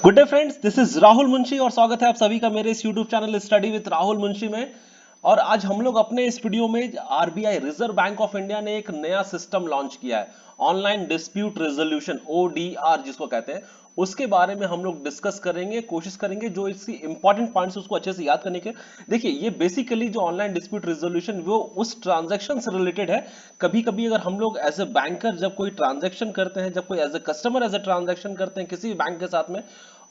Good day friends, this is Rahul Munshi और स्वागत है आप सभी का मेरे इस YouTube channel study with Rahul Munshi में। और आज हम लोग अपने इस वीडियो में RBI reserve bank of India ने एक नया सिस्टम लॉन्च किया है, ऑनलाइन डिस्प्यूट रेजोल्यूशन ओडीआर जिसको कहते हैं। उसके बारे में हम लोग डिस्कस करेंगे, कोशिश करेंगे जो इसकी इंपॉर्टेंट पॉइंट्स उसको अच्छे से याद करने के। देखिए, ये बेसिकली जो ऑनलाइन डिस्प्यूट रेजोल्यूशन वो उस ट्रांजैक्शन से रिलेटेड है। कभी कभी अगर हम लोग एज ए बैंकर जब कोई ट्रांजैक्शन करते हैं, जब कोई as a customer as a transaction करते हैं किसी भी बैंक के साथ में,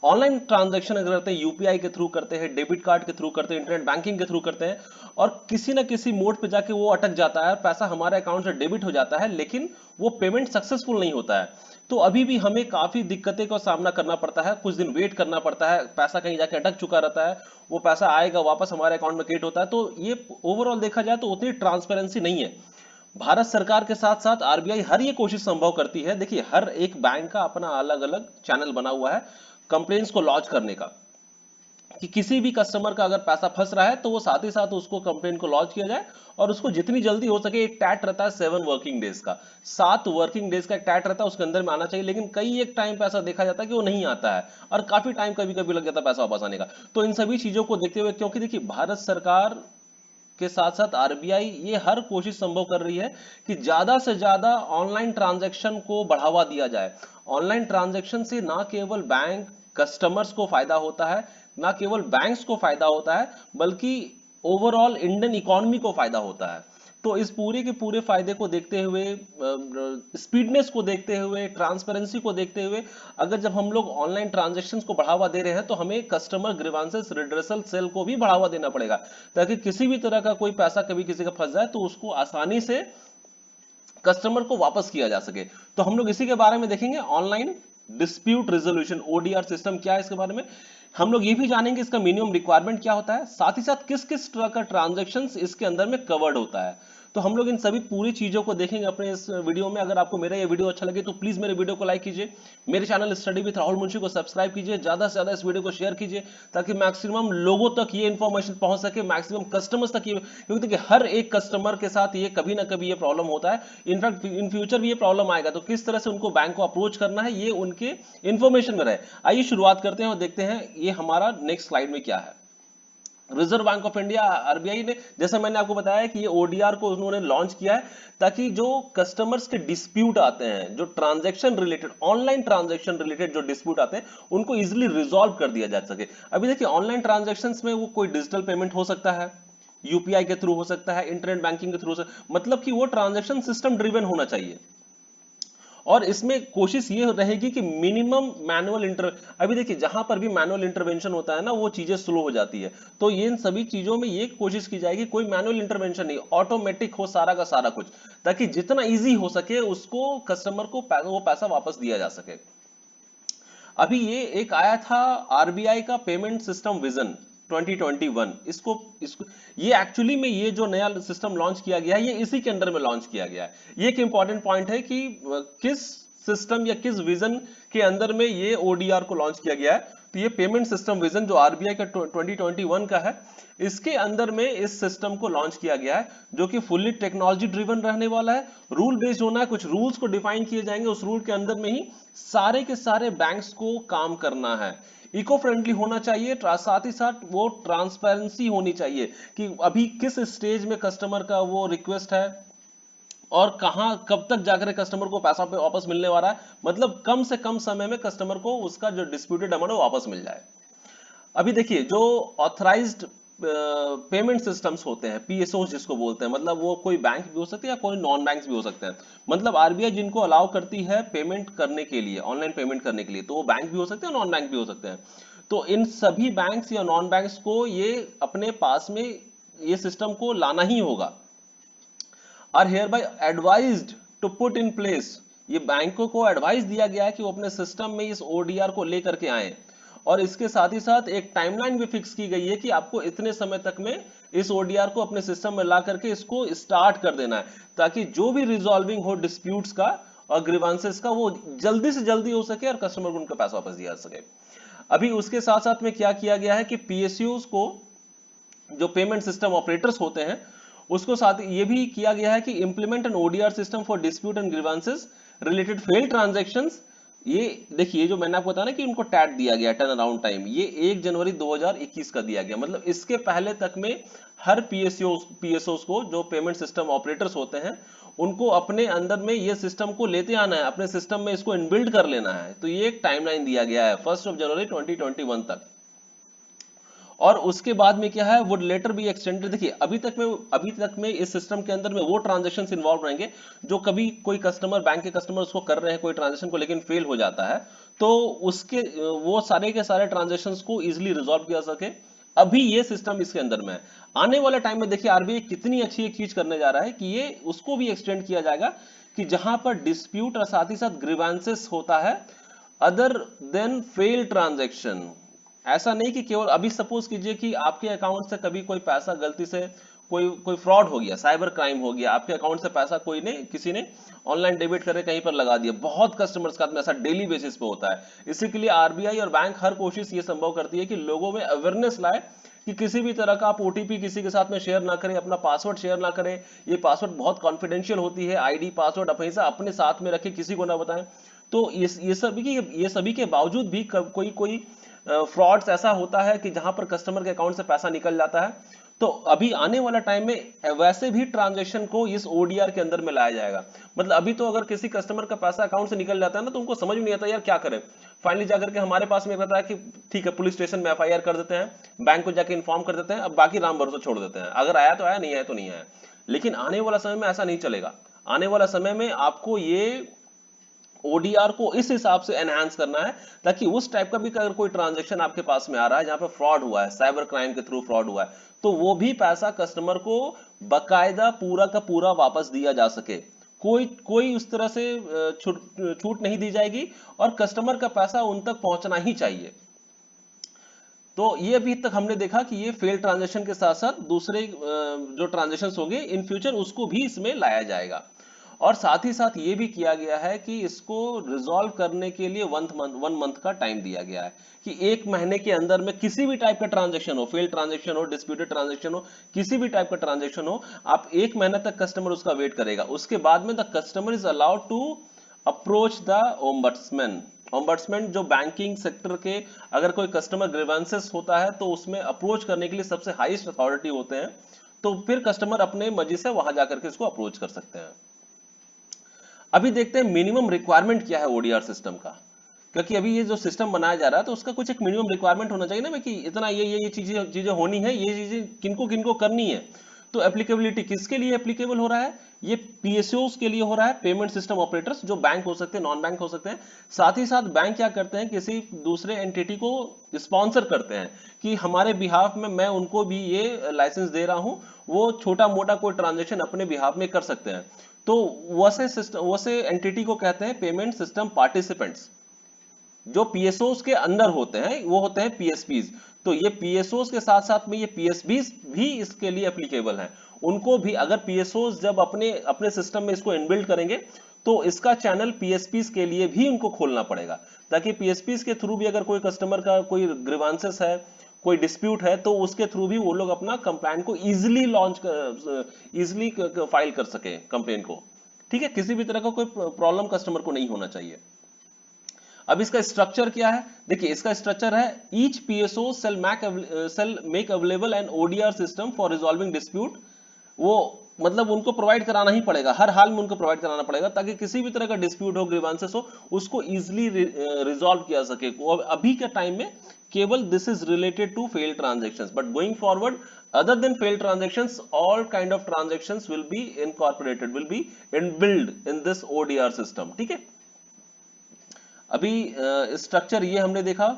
ऑनलाइन ट्रांजैक्शन अगर करते हैं, यूपीआई के थ्रू करते हैं, डेबिट कार्ड के थ्रू करते हैं, इंटरनेट बैंकिंग के थ्रू करते हैं, और किसी ना किसी मोड पे जाके वो अटक जाता है, पैसा हमारे अकाउंट से डेबिट हो जाता है, लेकिन वो पेमेंट सक्सेसफुल नहीं होता है, तो अभी भी हमें काफी दिक्कतें का सामना करना पड़ता है। कुछ दिन वेट करना पड़ता है, पैसा कहीं जाके अटक चुका रहता है, वो पैसा आएगा वापस हमारे अकाउंट में क्रिएट होता है। तो ये ओवरऑल देखा जाए तो उतनी ट्रांसपेरेंसी नहीं है। भारत सरकार के साथ साथ आरबीआई हर ये कोशिश संभव करती है। देखिए, हर एक बैंक का अपना अलग अलग चैनल बना हुआ है कंप्लेंट्स को लॉन्च करने का, कि किसी भी कस्टमर का अगर पैसा फंस रहा है तो वो साथ ही साथ उसको कंप्लेंट को लॉन्च किया जाए, और उसको जितनी जल्दी हो सके। एक टैट रहता है 7 वर्किंग डेज का, 7 वर्किंग डेज का एक टैट रहता है, उसके अंदर में आना चाहिए। लेकिन कई एक टाइम पे ऐसा देखा जाता है कि वो नहीं आता है, और काफी टाइम कभी कभी लग जाता है पैसा वापस आने का। तो इन सभी चीजों को देखते हुए, क्योंकि देखिए भारत सरकार के साथ साथ आरबीआई ये हर कोशिश संभव कर रही है कि ज्यादा से ज्यादा ऑनलाइन ट्रांजैक्शन को बढ़ावा दिया जाए। ऑनलाइन ट्रांजैक्शन से ना केवल बैंक कस्टमर्स को फायदा होता है, ना केवल बैंक्स को फायदा होता है, बल्कि ओवरऑल इंडियन इकोनॉमी को फायदा होता है। तो इस पूरे के पूरे फायदे को देखते हुए, स्पीडनेस को देखते हुए, ट्रांसपेरेंसी को देखते हुए, अगर जब हम लोग ऑनलाइन ट्रांजैक्शंस को बढ़ावा दे रहे हैं तो हमें कस्टमर ग्रीवांसेस रिड्रेसल सेल को भी बढ़ावा देना पड़ेगा, ताकि किसी भी तरह का कोई पैसा कभी किसी का फंस जाए तो उसको आसानी से कस्टमर को वापस किया जा सके। तो हम लोग इसी के बारे में देखेंगे, online dispute resolution ODR system क्या है, इसके बारे में हम लोग ये भी जानेंगे इसका मिनिमम रिक्वायरमेंट क्या होता है, साथ ही साथ किस किस तरह का ट्रांजैक्शन इसके अंदर में कवर्ड होता है। तो हम लोग इन सभी पूरी चीजों को देखेंगे अपने इस वीडियो में। अगर आपको मेरा ये वीडियो अच्छा लगे तो प्लीज मेरे वीडियो को लाइक कीजिए, मेरे channel study with Rahul Munshi को सब्सक्राइब कीजिए, ज्यादा से ज्यादा इस वीडियो को शेयर कीजिए, ताकि मैक्सिमम लोगों तक ये इंफॉर्मेशन पहुंच सके, मैक्सिमम कस्टमर्स तक ये, क्योंकि देखिए हर एक कस्टमर के साथ ये कभी ना कभी ये प्रॉब्लम होता है। इनफैक्ट इन फ्यूचर भी ये प्रॉब्लम आएगा, तो किस तरह से उनको बैंक को अप्रोच करना है ये उनके इंफॉर्मेशन में रहे। आइए शुरुआत करते हैं और देखते हैं ये हमारा नेक्स्ट स्लाइड में क्या है। Reserve bank of India RBI ने, जैसा मैंने आपको बताया कि ये ओडीआर को उन्होंने लॉन्च किया है, ताकि जो कस्टमर्स के डिस्प्यूट आते हैं, जो transaction related, online transaction related जो डिस्प्यूट आते हैं, उनको इजीली रिजॉल्व कर दिया जा सके। अभी देखिए ऑनलाइन ट्रांजैक्शंस में वो कोई डिजिटल पेमेंट हो सकता है, यूपीआई के थ्रू हो सकता है, इंटरनेट बैंकिंग के थ्रू, मतलब कि वो ट्रांजैक्शन सिस्टम ड्रिवन होना चाहिए। और इसमें कोशिश ये रहेगी कि मिनिमम मैनुअल इंटर, अभी देखिए जहां पर भी मैनुअल इंटरवेंशन होता है ना, वो चीजें स्लो हो जाती है। तो ये इन सभी चीजों में ये कोशिश की जाएगी कोई मैनुअल इंटरवेंशन नहीं, ऑटोमेटिक हो सारा का सारा कुछ, ताकि जितना इजी हो सके उसको कस्टमर को वो पैसा वापस दिया जा सके। अभी ये एक आया था आरबीआई का पेमेंट सिस्टम विजन 2021, इसको ये एक्चुअली में ये जो नया सिस्टम लॉन्च किया गया है ये इसी के अंडर में लॉन्च किया गया है। ये एक इंपॉर्टेंट पॉइंट है कि किस सिस्टम या किस विजन के अंदर में ये ओडीआर को लॉन्च किया गया है। तो ये पेमेंट सिस्टम विजन जो आरबीआई का 2021 का है, इसके अंदर में इस सिस्टम को लॉन्च किया गया है, जो कि फुल्ली टेक्नोलॉजी ड्रिवन रहने वाला है, रूल बेस्ड होना है। कुछ रूल्स को डिफाइन किए जाएंगे, उस रूल के अंदर में ही सारे के सारे बैंक्स को काम करना है। इको फ्रेंडली होना चाहिए, साथ ही साथ वो ट्रांसपेरेंसी होनी चाहिए कि अभी किस स्टेज में कस्टमर का वो रिक्वेस्ट है, और कहां कब तक जाकर कस्टमर को पैसा पे वापस मिलने वाला है, मतलब कम से कम समय में कस्टमर को उसका जो डिस्प्यूटेड अमाउंट वापस मिल जाए। अभी देखिए जो ऑथराइज्ड पेमेंट सिस्टम्स होते हैं, पीएसओ जिसको बोलते हैं, मतलब वो कोई बैंक भी हो सकते हैं या कोई नॉन बैंक्स भी हो सकते हैं, मतलब आरबीआई जिनको अलाउ करती है पेमेंट करने के लिए, ऑनलाइन पेमेंट करने के लिए, तो वो बैंक भी हो सकते हैं, नॉन बैंक भी हो सकते हैं। तो इन सभी बैंक्स या नॉन बैंक्स को ये अपने पास में ये सिस्टम को लाना ही होगा, are here by advised to put in place. ये बैंकों को एडवाइस दिया गया है कि वो अपने सिस्टम में इस ओडीआर को लेकर के आए, और इसके साथ ही साथ एक टाइमलाइन भी फिक्स की गई है कि आपको इतने समय तक में इस ओडीआर को अपने सिस्टम में ला करके इसको स्टार्ट कर देना है, ताकि जो भी रिजॉल्विंग हो डिस्प्यूट्स का और ग्रीवांसेस का, वो जल्दी से जल्दी हो सके और कस्टमर को उनका पैसा वापस दिया जा सके। अभी उसके साथ साथ में क्या किया गया है कि पीएसयूज को, जो पेमेंट सिस्टम ऑपरेटर्स होते हैं, उसको साथ ये भी किया गया है कि implement an ODR system for dispute and grievances related fail transactions ये देखिए, ये जो मैंने आपको बताया ना कि उनको टैट दिया गया टर्न अराउंड टाइम, ये 1 जनवरी 2021 का दिया गया। मतलब इसके पहले तक में हर पीएसओस को, जो पेमेंट सिस्टम ऑपरेटर्स होते हैं, उनको अपने अंदर में ये सिस्टम को लेते आना है, अपने सिस्टम में इसको इनबिल्ड कर लेना है। तो ये एक टाइमलाइन दिया गया है 1 जनवरी 2021 तक। और उसके बाद में क्या है, वुड लेटर बी एक्सटेंडेड। देखिए अभी तक में इस सिस्टम के अंदर में वो ट्रांजेक्शन इन्वॉल्व रहेंगे जो कभी कोई कस्टमर, बैंक के कस्टमर उसको कर रहे हैं कोई ट्रांजेक्शन को, लेकिन फेल हो जाता है, तो उसके वो सारे के सारे ट्रांजेक्शन को इजिली रिजॉल्व किया सके। अभी ये सिस्टम इसके अंदर में है। आने वाले टाइम में देखिए आरबीआई कितनी अच्छी एक चीज करने जा रहा है कि ये उसको भी एक्सटेंड किया जाएगा कि जहां पर डिस्प्यूट और साथ ही साथ ग्रीवेंसेस होता है अदर देन फेल ट्रांजेक्शन। ऐसा नहीं कि केवल, अभी सपोज कीजिए कि आपके अकाउंट से कभी कोई पैसा गलती से, कोई कोई फ्रॉड हो गया, साइबर क्राइम हो गया, आपके अकाउंट से पैसा कोई ने, किसी ने ऑनलाइन डेबिट करके कहीं पर लगा दिया। बहुत कस्टमर्स का ऐसा डेली बेसिस पे होता है। इसी के लिए आरबीआई और बैंक हर कोशिश ये संभव करती है कि लोगों में अवेयरनेस लाए कि किसी भी तरह का आप ओटीपी किसी के साथ में शेयर ना करें, अपना पासवर्ड शेयर ना करें। ये पासवर्ड बहुत कॉन्फिडेंशियल होती है, आईडी पासवर्ड हमेशा अपने साथ में रखें, किसी को ना बताएं। तो ये सभी के बावजूद भी कोई कोई फ्रॉड्स ऐसा होता है कि जहां पर कस्टमर के अकाउंट से पैसा निकल जाता है। तो अभी आने वाला टाइम में वैसे भी ट्रांजैक्शन को इस ओडीआर के अंदर में लाया जाएगा। मतलब अभी तो अगर किसी कस्टमर का पैसा अकाउंट से निकल जाता है ना, तो उनको समझ में नहीं आता यार क्या करें। फाइनली जाकर के हमारे पास में कहता है कि ठीक है, पुलिस स्टेशन में एफआईआर कर देते हैं, बैंक को जाके इन्फॉर्म कर देते हैं, अब बाकी राम भरोसे छोड़ देते हैं, अगर आया तो आया, नहीं आया तो नहीं आया। लेकिन आने वाला समय में ऐसा नहीं चलेगा। आने वाला समय में आपको ये ओडीआर को इस हिसाब से एनहांस करना है ताकि उस टाइप का भी अगर कोई ट्रांजैक्शन आपके पास में आ रहा है जहां पे फ्रॉड हुआ है, साइबर क्राइम के थ्रू फ्रॉड हुआ है, तो वो भी पैसा कस्टमर को बकायदा पूरा का पूरा वापस दिया जा सके। कोई कोई उस तरह से छूट छूट नहीं दी जाएगी और कस्टमर का पैसा उन तक पहुंचना ही चाहिए। तो ये अभी तक हमने देखा कि ये फेल ट्रांजैक्शन के साथ साथ दूसरे जो ट्रांजैक्शंस होंगे इन फ्यूचर उसको भी इसमें लाया जाएगा। और साथ ही साथ ये भी किया गया है कि इसको रिजॉल्व करने के लिए 1 मंथ का टाइम दिया गया है कि 1 महीने के अंदर में किसी भी टाइप का ट्रांजैक्शन हो, फेल ट्रांजैक्शन हो, डिस्प्यूटेड ट्रांजैक्शन हो, किसी भी टाइप का ट्रांजैक्शन हो, आप 1 महीने तक कस्टमर उसका वेट करेगा। उसके बाद में the customer is allowed to approach the ombudsman. Ombudsman जो बैंकिंग सेक्टर के, अगर कोई कस्टमर ग्रीवेंसेस होता है तो उसमें अप्रोच करने के लिए सबसे हाईएस्ट अथॉरिटी होते हैं। तो फिर कस्टमर अपने मर्जी से वहां जाकर के इसको अप्रोच कर सकते हैं। अभी देखते हैं मिनिमम रिक्वायरमेंट क्या है ओडीआर सिस्टम का, क्योंकि अभी ये जो सिस्टम बनाया जा रहा है तो उसका कुछ एक मिनिमम रिक्वायरमेंट होना चाहिए ना भाई, कि इतना ये चीजें चीजें होनी है, ये चीजें किनको किनको करनी है। तो एप्लीकेबिलिटी किसके लिए एप्लीकेबल हो रहा है, ये पीएसओस के लिए हो रहा है, पेमेंट सिस्टम ऑपरेटर्स, जो बैंक हो सकते हैं, नॉन बैंक हो सकते हैं। साथ ही साथ बैंक क्या करते हैं, किसी दूसरे एंटिटी को स्पॉन्सर करते हैं कि हमारे बिहाफ में मैं उनको भी ये लाइसेंस दे रहा हूं, वो छोटा मोटा कोई ट्रांजेक्शन अपने बिहाफ में कर सकते हैं। तो वैसे एंटिटी को कहते हैं पेमेंट सिस्टम पार्टिसिपेंट्स। जो पीएसओस के अंदर होते हैं वो होते हैं पीएसपीज। तो ये पीएसओस के साथ साथ में ये पीएसबीज भी इसके लिए एप्लीकेबल हैं। उनको भी, अगर पीएसओस जब अपने अपने सिस्टम में इसको इनबिल्ड करेंगे तो इसका चैनल पीएसपीज के लिए भी उनको खोलना पड़ेगा, ताकि पीएसपीज के थ्रू भी अगर कोई कस्टमर का कोई ग्रीवांसेस है, कोई डिस्प्यूट है, तो उसके थ्रू भी वो लोग अपना कंप्लेंट को इजिली इजिली फाइल कर सके कंप्लेंट को। ठीक है, किसी भी तरह का कोई प्रॉब्लम कस्टमर को नहीं होना चाहिए। अब इसका स्ट्रक्चर क्या है, देखिए इसका स्ट्रक्चर है each PSO shall make available an ODR system for resolving dispute. वो मतलब उनको प्रोवाइड कराना ही पड़ेगा, हर हाल में उनको प्रोवाइड कराना पड़ेगा, ताकि किसी भी तरह का डिस्प्यूट हो, ग्रीवांसेस हो, उसको इजिली रिजॉल्व किया सके। अभी के टाइम में केवल this is related to fail transactions, but going forward other than fail transactions all kind of transactions will be incorporated, will be inbuilt in this ODR system. ठीक है, अभी स्ट्रक्चर ये हमने देखा।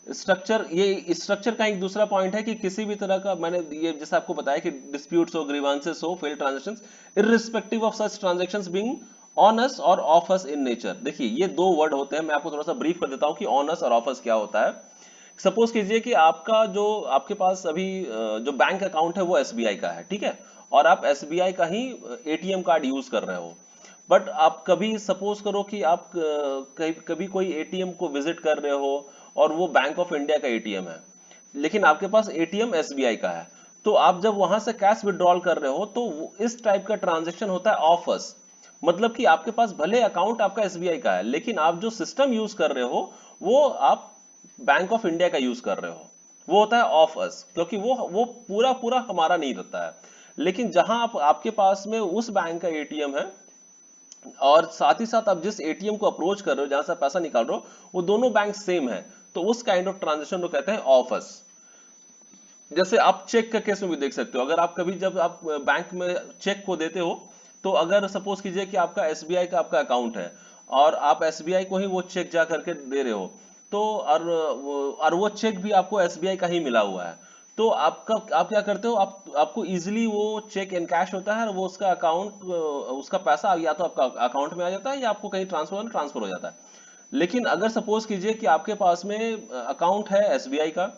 स्ट्रक्चर का एक दूसरा पॉइंट है कि किसी भी तरह का, मैंने ये जैसे आपको बताया कि डिस्प्यूट्स हो, ग्रीवांसेस हो, fail transactions, irrespective of such transactions being on us और ऑफ अस इन नेचर। देखिए ये दो वर्ड होते हैं, मैं आपको थोड़ा सा ब्रीफ कर देता हूं कि ऑन अस और ऑफ अस क्या होता है। सपोज कीजिए कि आपका जो आपके पास अभी जो बैंक अकाउंट है वो एसबीआई का है, ठीक है, और आप एसबीआई का ही एटीएम कार्ड यूज कर रहे हो। बट आप कभी सपोज करो कि आप कभी कोई एटीएम को विजिट कर रहे हो और वो बैंक ऑफ इंडिया का एटीएम है, लेकिन आपके पास एटीएम एसबीआई का है। तो आप जब वहां से कैश विड्रॉल कर रहे हो तो इस टाइप का ट्रांजेक्शन होता है ऑफ अस। मतलब कि आपके पास भले अकाउंट आपका एसबीआई का है, लेकिन आप जो सिस्टम यूज कर रहे हो वो आप बैंक ऑफ इंडिया का यूज कर रहे हो, वो होता है ऑफ अस, क्योंकि वो पूरा पूरा हमारा नहीं रहता है। लेकिन जहां आप आपके पास में उस बैंक का एटीएम है, और साथ ही साथ आप जिस एटीएम को अप्रोच कर रहे हो, जहां से आप पैसा निकाल रहे हो, वो दोनों बैंक सेम है, तो उस काइंड ऑफ ट्रांजेक्शन को कहते हैं ऑफ अस। जैसे आप चेक का केस में भी देख सकते हो, अगर आप कभी जब आप बैंक में चेक को देते हो, तो अगर सपोज कीजिए कि आपका एसबीआई का आपका अकाउंट है, और आप एसबीआई को ही वो चेक जा करके दे रहे हो, तो और वो चेक भी आपको एसबीआई का ही मिला हुआ है, तो आप क्या करते हो, आपको इजीली वो चेक इनकैश होता है, और वो उसका अकाउंट, उसका पैसा या तो आपका अकाउंट में आ जाता है, या आपको कहीं ट्रांसफर हो जाता है। लेकिन अगर सपोज कीजिए कि आपके पास में अकाउंट है एसबीआई का,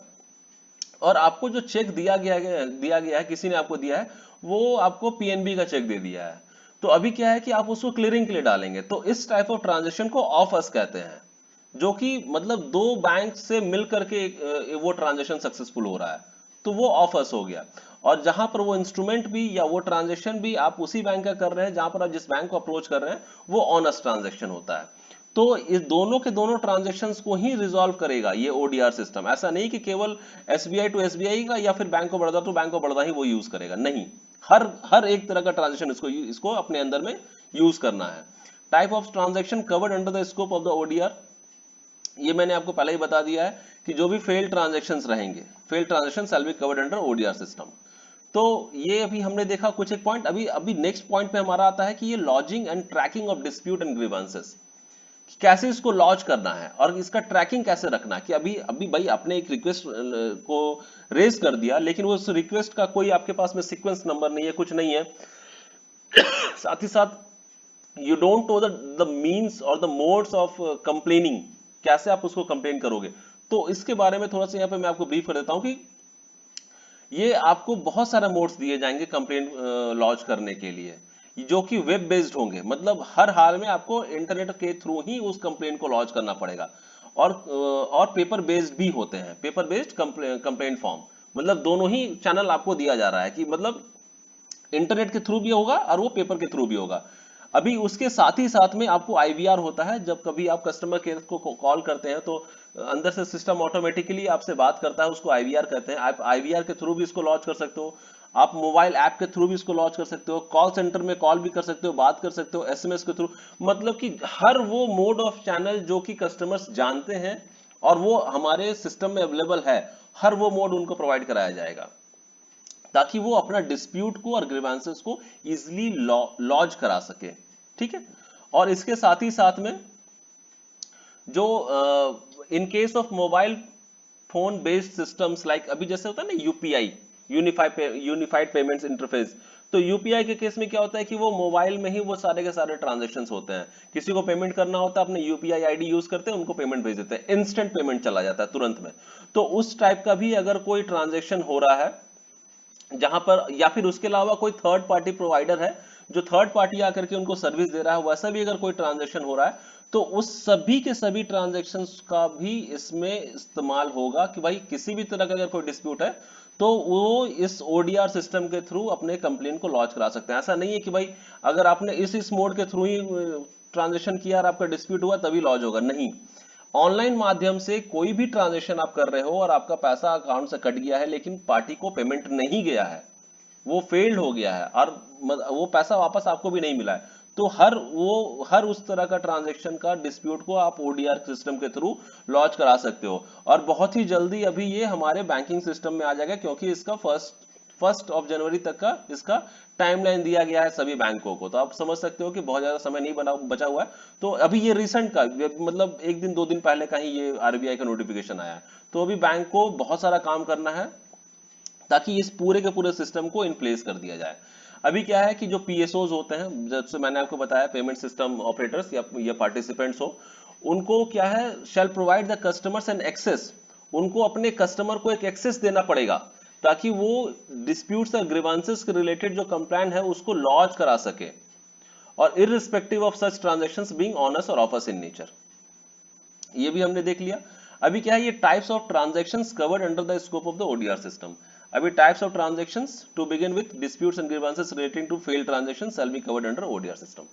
और आपको जो चेक दिया गया है, किसी ने आपको दिया है, वो आपको पीएनबी का चेक दे दिया है, तो अभी क्या है कि आप उसको क्लियरिंग के लिए डालेंगे, तो इस टाइप ऑफ ट्रांजेक्शन को ऑफ अस कहते हैं, जो कि मतलब दो बैंक से मिल करके वो ट्रांजेक्शन सक्सेसफुल हो रहा है, तो वो ऑफ अस हो गया। और जहां पर वो इंस्ट्रूमेंट भी या वो ट्रांजेक्शन भी आप उसी बैंक का कर रहे हैं, जहां पर आप जिस बैंक को अप्रोच कर रहे हैं, वो ऑन अस ट्रांजेक्शन होता है। तो इस दोनों के दोनों ट्रांजैक्शंस को ही रिजॉल्व करेगा ये ओडीआर सिस्टम। ऐसा नहीं कि केवल एसबीआई टू एसबीआई का, या फिर बैंक ऑफ बड़ौदा टू बैंक ऑफ बड़ौदा ही वो यूज करेगा, नहीं, हर हर एक तरह का ट्रांजैक्शन इसको इसको अपने अंदर में यूज करना है। Type of transaction covered under the scope of the ODR, ये मैंने आपको पहले ही बता दिया है कि जो भी फेल्ड ट्रांजैक्शंस रहेंगे, failed transaction shell be covered under ODR system. तो ये अभी हमने देखा कुछ एक पॉइंट। अभी अभी नेक्स्ट पॉइंट पे हमारा आता है कि ये lodging and tracking of dispute and grievances, कैसे इसको लॉन्च करना है और इसका ट्रैकिंग कैसे रखना है। कि अभी अभी भाई आपने एक रिक्वेस्ट को रेज कर दिया, लेकिन वो उस रिक्वेस्ट का कोई आपके पास में सीक्वेंस नंबर नहीं है, कुछ नहीं है, साथ ही साथ you don't know the means और द मोड्स ऑफ कंप्लेनिंग, कैसे आप उसको कंप्लेन करोगे। तो इसके बारे में थोड़ा सा यहाँ पे मैं आपको ब्रीफ कर देता हूँ कि ये आपको बहुत सारे मोड्स दिए जाएंगे कंप्लेन लॉन्च करने के लिए, जो कि वेब बेस्ड होंगे, मतलब हर हाल में आपको इंटरनेट के थ्रू ही उस कंप्लेन को लॉन्च करना पड़ेगा। और पेपर बेस्ड भी होते हैं, पेपर बेस्ड कंप्लेंट फॉर्म, मतलब दोनों ही चैनल आपको दिया जा रहा है, कि मतलब इंटरनेट के थ्रू भी होगा और वो पेपर के थ्रू भी होगा। अभी उसके साथ ही साथ में आपको आईवीआर होता है, जब कभी आप कस्टमर केयर को कॉल करते हैं, तो अंदर से सिस्टम ऑटोमेटिकली आपसे बात करता है, उसको आईवीआर कहते हैं। आप आईवीआर के थ्रू भी इसको लॉन्च कर सकते हो, आप मोबाइल ऐप के थ्रू भी इसको लॉन्च कर सकते हो, कॉल सेंटर में कॉल भी कर सकते हो, बात कर सकते हो, एसएमएस के थ्रू, मतलब कि हर वो मोड ऑफ चैनल जो कि कस्टमर्स जानते हैं और वो हमारे सिस्टम में अवेलेबल है, हर वो मोड उनको प्रोवाइड कराया जाएगा, ताकि वो अपना डिस्प्यूट को और ग्रीवेंसेस को इजिली लॉन्च करा सके। ठीक है। और इसके साथ ही साथ में जो in case of mobile phone based systems, like अभी जैसे होता है ना यूपीआई, यूनिफाइड पेमेंट्स इंटरफेस, तो यूपीआई के केस में क्या होता है कि वो मोबाइल में ही वो सारे के सारे ट्रांजेक्शन्स होते हैं। किसी को पेमेंट करना होता है, अपने यूपीआई आईडी यूज करते हैं, उनको पेमेंट भेज देते हैं, इंस्टेंट पेमेंट चला जाता है तुरंत में। तो उस टाइप का भी अगर कोई ट्रांजेक्शन हो रहा है जहां पर, या फिर उसके अलावा कोई थर्ड पार्टी प्रोवाइडर है जो थर्ड पार्टी आकर के उनको सर्विस दे रहा है, वैसा भी अगर कोई ट्रांजेक्शन हो रहा है, तो उस सभी के सभी ट्रांजेक्शन्स का भी इसमें इस्तेमाल होगा। कि भाई किसी भी तरह का अगर कोई डिस्प्यूट है, तो वो इस ओडीआर सिस्टम के थ्रू अपने कंप्लेन को लॉन्च करा सकते हैं। ऐसा नहीं है कि भाई अगर आपने इस मोड के थ्रू ही ट्रांजेक्शन किया और आपका डिस्प्यूट हुआ तभी लॉन्च होगा, नहीं। ऑनलाइन माध्यम से कोई भी ट्रांजेक्शन आप कर रहे हो और आपका पैसा अकाउंट से कट गया है, लेकिन पार्टी को पेमेंट नहीं गया है, वो फेल्ड हो गया है, और वो पैसा वापस आपको भी नहीं मिला है, तो हर उस तरह का ट्रांजैक्शन का डिस्प्यूट को आप ओडीआर सिस्टम के थ्रू लॉन्च करा सकते हो। और बहुत ही जल्दी अभी ये हमारे बैंकिंग सिस्टम में आ जाएगा, क्योंकि इसका फर्स्ट ऑफ जनवरी तक का इसका टाइमलाइन दिया गया है सभी बैंकों को। तो आप समझ सकते हो कि बहुत ज्यादा समय नहीं बचा हुआ है। तो अभी ये रिसेंट का, मतलब एक दिन दो दिन पहले का ही ये आरबीआई का नोटिफिकेशन आया है। तो अभी बैंक को बहुत सारा काम करना है, ताकि इस पूरे के पूरे सिस्टम को इन प्लेस कर दिया जाए। अभी क्या है कि जो पीएसओज होते हैं, जैसे मैंने आपको बताया, पेमेंट सिस्टम ऑपरेटर्स या पार्टिसिपेंट्स हो, उनको क्या है, shall provide the customers an access, उनको अपने कस्टमर को एक एक्सेस देना पड़ेगा, ताकि वो डिस्प्यूट्स और ग्रीवांसेस के रिलेटेड जो कंप्लेंट है उसको लॉन्च करा सके, और irrespective of such transactions being on us or off us in nature. ये भी हमने देख लिया। अभी क्या है, ये types of transactions covered under the scope of the ODR system. अभी types of transactions to begin with disputes and grievances relating to failed transactions shall be covered under ODR system.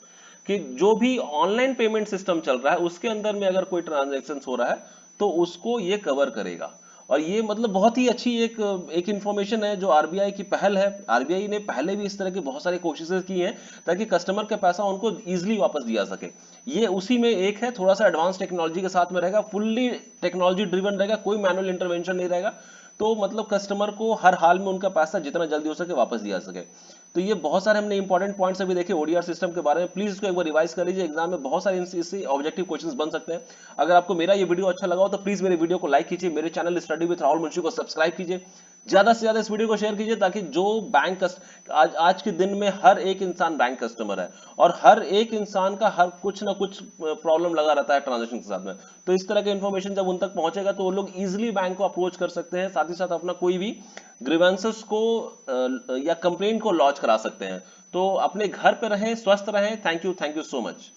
कि जो भी ऑनलाइन पेमेंट सिस्टम चल रहा है उसके अंदर में अगर कोई ट्रांजैक्शन हो रहा है तो उसको ये कवर करेगा। और ये मतलब बहुत ही अच्छी एक इंफॉर्मेशन है जो आरबीआई की पहल है। आरबीआई ने पहले भी इस तरह की बहुत सारी कोशिशें की हैं ताकि कस्टमर का पैसा उनको इजीली वापस दिया सके। ये उसी में एक है, थोड़ा सा एडवांस टेक्नोलॉजी के साथ में रहेगा, फुल्ली टेक्नोलॉजी ड्रिवन रहेगा, कोई मैनुअल इंटरवेंशन नहीं रहेगा। तो मतलब कस्टमर को हर हाल में उनका पैसा जितना जल्दी हो सके वापस दिया सके। तो ये बहुत सारे हमने इंपॉर्टेंट पॉइंट्स अभी देखे ओडीआर सिस्टम के बारे में। प्लीज इसको एक बार रिवाइज कर लीजिए, एग्जाम में बहुत सारे इससे ऑब्जेक्टिव क्वेश्चंस बन सकते हैं। अगर आपको मेरा ये वीडियो अच्छा लगा हो तो प्लीज मेरे वीडियो को लाइक कीजिए, मेरे channel study with Rahul Munshi को सब्सक्राइब कीजिए, ज्यादा से ज्यादा इस वीडियो को शेयर कीजिए ताकि जो आज के दिन में हर एक इंसान बैंक कस्टमर है और हर एक इंसान का हर कुछ ना कुछ प्रॉब्लम लगा रहता है ट्रांजेक्शन के साथ में। तो इस तरह के इन्फॉर्मेशन जब उन तक पहुंचेगा तो वो लोग इजिली बैंक को अप्रोच कर सकते हैं, साथ ही साथ अपना कोई भी ग्रीवेंसेस को या कंप्लेंट को लॉन्च करा सकते हैं। तो अपने घर पे रहें, स्वस्थ रहें। Thank you so much.